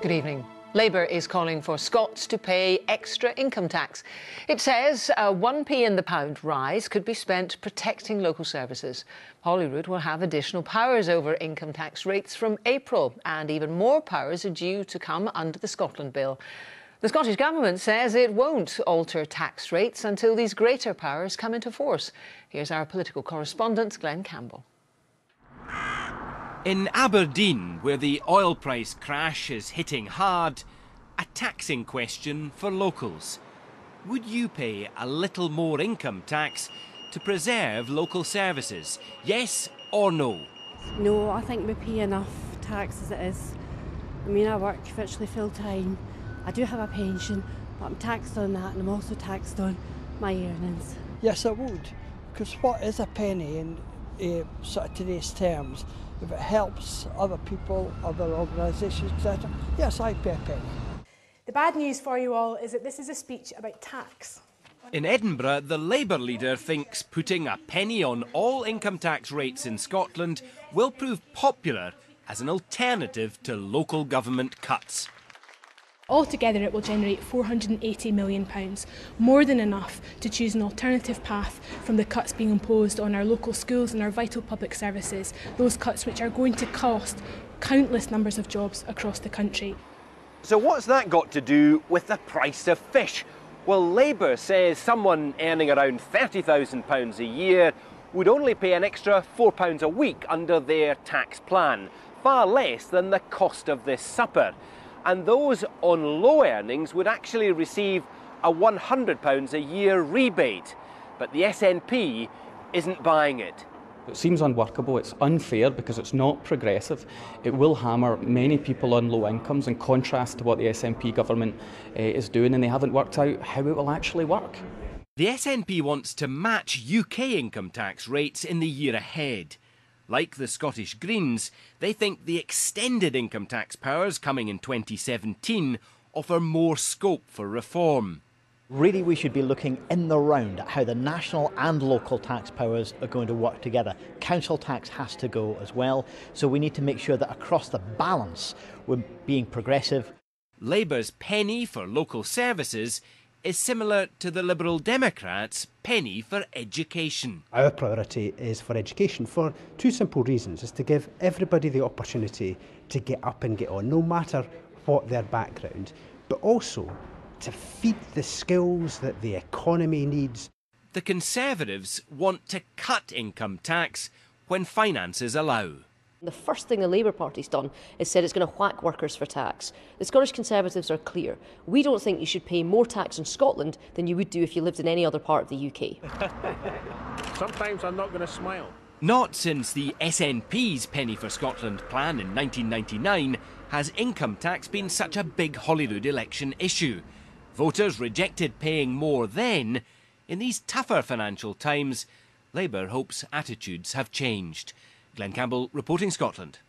Good evening. Labour is calling for Scots to pay extra income tax. It says a 1p in the pound rise could be spent protecting local services. Holyrood will have additional powers over income tax rates from April, and even more powers are due to come under the Scotland Bill. The Scottish Government says it won't alter tax rates until these greater powers come into force. Here's our political correspondent, Glenn Campbell. In Aberdeen, where the oil price crash is hitting hard, a taxing question for locals. Would you pay a little more income tax to preserve local services? Yes or no? No, I think we pay enough tax as it is. I mean, I work virtually full time. I do have a pension, but I'm taxed on that, and I'm also taxed on my earnings. Yes, I would, because what is a penny in sort of today's terms? If it helps other people, other organisations, etc., yes, I pay a penny. The bad news for you all is that this is a speech about tax. In Edinburgh, the Labour leader thinks putting a penny on all income tax rates in Scotland will prove popular as an alternative to local government cuts. Altogether, it will generate £480 million, more than enough to choose an alternative path from the cuts being imposed on our local schools and our vital public services, those cuts which are going to cost countless numbers of jobs across the country. So what's that got to do with the price of fish? Well, Labour says someone earning around £30,000 a year would only pay an extra £4 a week under their tax plan, far less than the cost of this supper. And those on low earnings would actually receive a £100 a year rebate. But the SNP isn't buying it. It seems unworkable, it's unfair because it's not progressive. It will hammer many people on low incomes in contrast to what the SNP government is doing, and they haven't worked out how it will actually work. The SNP wants to match UK income tax rates in the year ahead. Like the Scottish Greens, they think the extended income tax powers coming in 2017 offer more scope for reform. Really, we should be looking in the round at how the national and local tax powers are going to work together. Council tax has to go as well, so we need to make sure that across the balance we're being progressive. Labour's penny for local services is similar to the Liberal Democrats' penny for education. Our priority is for education for two simple reasons. It's to give everybody the opportunity to get up and get on, no matter what their background, but also to feed the skills that the economy needs. The Conservatives want to cut income tax when finances allow. The first thing the Labour Party's done is said it's going to whack workers for tax. The Scottish Conservatives are clear. We don't think you should pay more tax in Scotland than you would do if you lived in any other part of the UK. Sometimes I'm not going to smile. Not since the SNP's Penny for Scotland plan in 1999 has income tax been such a big Holyrood election issue. Voters rejected paying more then. In these tougher financial times, Labour hopes attitudes have changed. Glenn Campbell, reporting Scotland.